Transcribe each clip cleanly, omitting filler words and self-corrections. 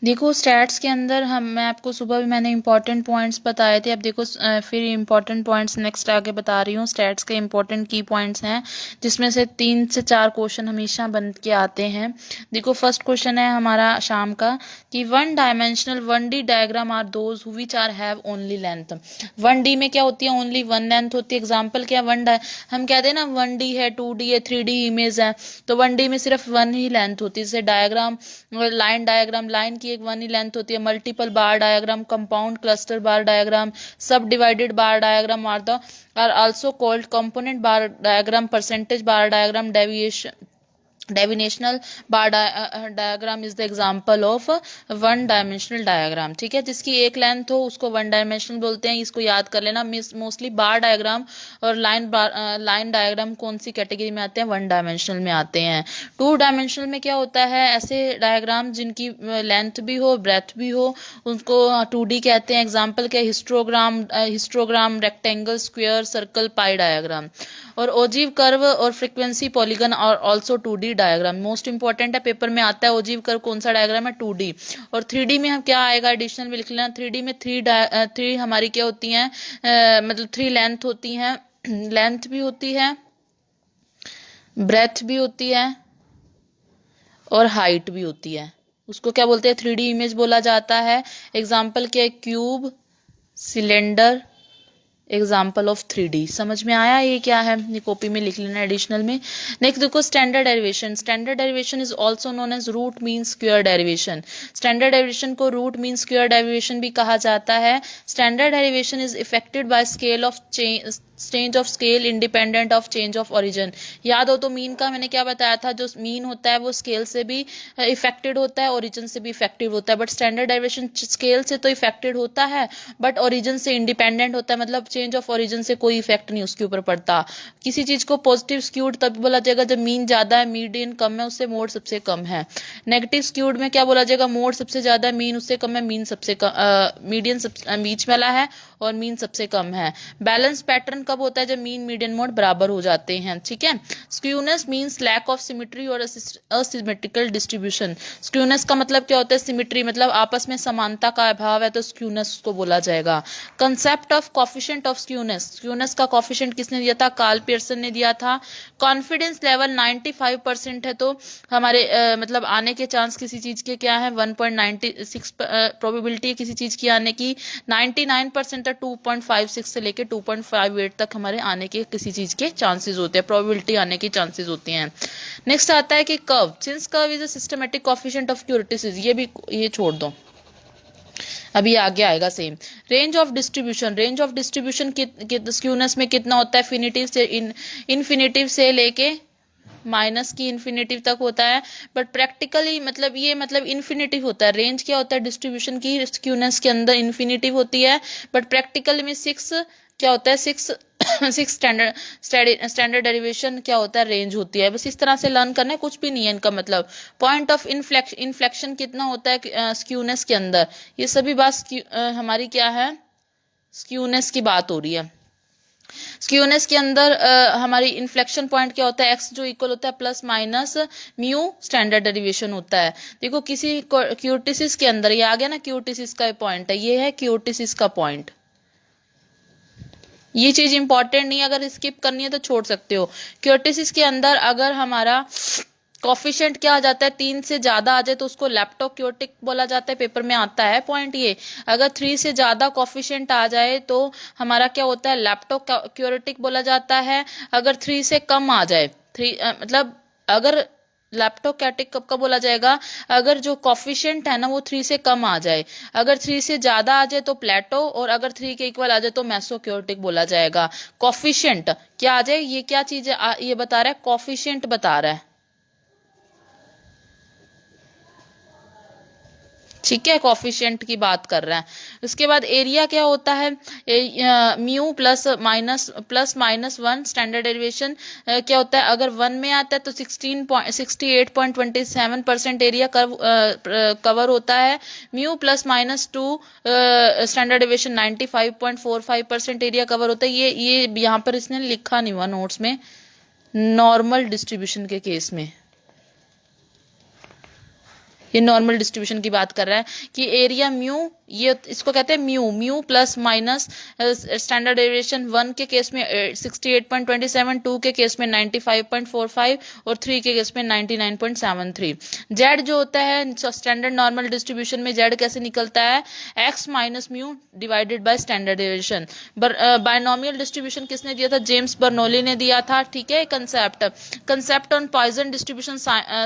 देखो स्टैट्स के अंदर मैं आपको सुबह भी मैंने इंपॉर्टेंट पॉइंट्स बताए थे। अब देखो फिर इंपॉर्टेंट पॉइंट्स नेक्स्ट आगे बता रही हूँ। स्टैट्स के इंपॉर्टेंट की पॉइंट्स हैं जिसमें से 3 से 4 क्वेश्चन हमेशा बन के आते हैं। देखो फर्स्ट क्वेश्चन है हमारा शाम का कि one dimensional 1D diagram are those which are have only length. 1D में क्या होती है, ओनली वन लेंथ होती है। एग्जाम्पल क्या, हम कहते हैं ना 1D है, 2D है, 3D इमेज है, तो 1D में सिर्फ वन ही लेंथ होती है। जैसे डायग्राम, लाइन की एक वन ही लेंथ होती है। Multiple bar diagram, compound cluster bar diagram, subdivided bar diagram are also called component bar diagram, percentage bar diagram, deviational bar diagram is the example of one dimensional diagram. ठीक है, जिसकी एक length हो उसको one dimensional बोलते हैं। इसको याद कर लेना। मोस्टली बार डायग्राम और लाइन डायग्राम कौन सी कैटेगरी में आते हैं, वन डायमेंशनल में आते हैं। 2 डायमेंशनल में क्या होता है, ऐसे डायग्राम जिनकी लेंथ भी हो ब्रेथ भी हो उनको 2D कहते हैं। एग्जाम्पल क्या, हिस्टोग्राम, रेक्टेंगल, स्क्वायर, सर्कल, पाई डायग्राम। और ओजीव कर्व और फ्रीक्वेंसी पॉलीगन और also 2D diagram. Most important है, पेपर में आता है ओजीव कर्व कौन सा डायग्राम है, 2D। और 3D में हम क्या आएगा, एडिशनल में लिख लेना। 3D में थ्री हमारी क्या होती हैं, मतलब 3 लेंथ होती हैं, लेंथ भी होती है, ब्रेथ भी होती है और हाइट भी होती है। उसको क्या बोलते हैं, 3D इमेज बोला जाता है। एग्जाम्पल क्या है, cube, cylinder, example of 3D। समझ में आया ये क्या है, ये कॉपी में लिख लेना एडिशनल में। नेक्स्ट देखो standard derivation. Standard derivation is also known as root mean square derivation. Standard derivation को रूट मीन स्क्वायर डेरिवेशन भी कहा जाता है। Standard derivation is affected by scale of change of scale independent of change of origin. याद हो तो mean का मैंने क्या बताया था, जो मीन होता है वो स्केल से भी इफेक्टेड होता है, ओरिजिन से भी इफेक्टेड होता है। बट स्टैंडर्ड डेरिवेशन स्केल से तो इफेक्टेड होता है बट ओरिजिन से इंडिपेंडेंट होता है, मतलब चेंज ऑफ ओरिजिन से कोई इफेक्ट नहीं उसके ऊपर पड़ता। किसी चीज को पॉजिटिव स्क्यूड तब बोला जाएगा जब मीन ज्यादा है, मीडियन कम है, उससे मोड सबसे कम है। नेगेटिव स्क्यूड में क्या बोला जाएगा, मोड सबसे ज्यादा है, मीन उससे कम है, मीन सबसे मीडियन बीच वाला है और मीन सबसे कम है। बैलेंस पैटर्न कब होता है, जब मीन मीडियन मोड बराबर हो जाते हैं। ठीक है, skewness means lack of symmetry और असिमेट्रिकल डिस्ट्रीब्यूशन। स्क्यूनेस का मतलब क्या होता है, सिमेट्री मतलब आपस में समानता का अभाव है, तो स्क्यूनेस उसको बोला जाएगा। Concept of coefficient of skewness. Skewness का कॉफिशिएंट किसने दिया था, कार्ल पियर्सन ने दिया था। कॉन्फिडेंस लेवल 95% है, तो हमारे मतलब आने के चांस किसी चीज के क्या है, 1.96 प्रोबेबिलिटी किसी चीज की आने की। 99% है, 2.56 से लेके 2.58 तक हमारे आने के किसी चीज के चांसेस होते हैं, प्रोबेबिलिटी आने के चांसेस होते हैं। नेक्स्ट आता है कि curve. Since curve is a systematic coefficient of kurtosis, ये छोड़ दो, अभी आगे आएगा same. Range of distribution. Range of distribution skewness में कितना होता है, इन्फिनिटिव से लेके माइनस की इन्फिनिटिव तक होता है। बट प्रैक्टिकली मतलब ये मतलब इन्फिनिटिव होता है। रेंज क्या होता है डिस्ट्रीब्यूशन की, स्क्यूनेस के अंदर इन्फिनिटिव होती है, बट प्रैक्टिकल में 6 क्या होता है, 6 सिक्स स्टैंडर्ड डेरिवेशन क्या होता है, रेंज होती है। बस इस तरह से लर्न करना है, कुछ भी नहीं है इनका मतलब। पॉइंट ऑफ इन्फ्लेक्शन कितना होता है स्क्यूनेस के अंदर, ये सभी बात हमारी क्या है, स्क्यूनेस की बात हो रही है। स्क्यूनेस के अंदर हमारी इन्फ्लेक्शन पॉइंट क्या होता है, एक्स जो इक्वल होता है plus minus mu standard derivation होता है। देखो किसी क्यूटिसिस के अंदर, ये आ गया ना, क्यूटिसिस का पॉइंट है, ये है क्यूटिसिस का पॉइंट। ये चीज इंपॉर्टेंट नहीं, अगर स्किप करनी है तो छोड़ सकते हो। क्यूटिसिस के अंदर अगर हमारा कॉफिशिएंट क्या आ जाता है, 3 से ज्यादा आ जाए तो उसको लैप्टोक्योटिक बोला जाता है, पेपर में आता है पॉइंट ये। अगर 3 से ज्यादा कॉफिशिएंट आ जाए तो हमारा क्या होता है, लैप्टोक्योटिक बोला जाता है। अगर 3 से कम आ जाए, 3 मतलब अगर लैप्टोक्योटिक कब का बोला जाएगा, अगर जो कॉफिशिएंट है ना वो 3 से कम आ जाए। अगर 3 से ज्यादा आ जाए तो प्लेटो, और अगर 3 के इक्वल आ जाए तो मेसोक्योटिक बोला जाएगा। कॉफिशिएंट क्या आ जाए, ये क्या चीज है, ये बता रहा है, कॉफिशिएंट बता रहा है। ठीक है, कॉफिशिएंट की बात कर रहा है। उसके बाद एरिया क्या होता है, mu plus minus 1 standard derivation क्या होता है, अगर 1 में आता है तो 68.27% एरिया कवर होता है। Mu plus minus 2 standard derivation 95.45% area cover होता है। ये यहाँ पर इसने लिखा नहीं हुआ नोट्स में, नॉर्मल डिस्ट्रीब्यूशन के केस में। ये नॉर्मल डिस्ट्रीब्यूशन की बात कर रहा है कि एरिया म्यू, ये इसको कहते हैं mu, mu plus minus standard deviation 1 के केस में 68.27, 2 के केस में 95.45 और 3 के केस में 99.73। जेड जो होता है स्टैंडर्ड नॉर्मल डिस्ट्रीब्यूशन में जेड कैसे निकलता है, x minus mu divided by standard deviation. Binomial distribution किसने दिया था, जेम्स बर्नौली ने दिया था, ठीक है। Concept on Poisson distribution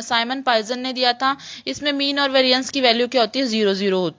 Simon Poisson ने दिया था। इसमें मीन और वेरिएंस की वैल्यू क्या होती है, 0 0 होती है।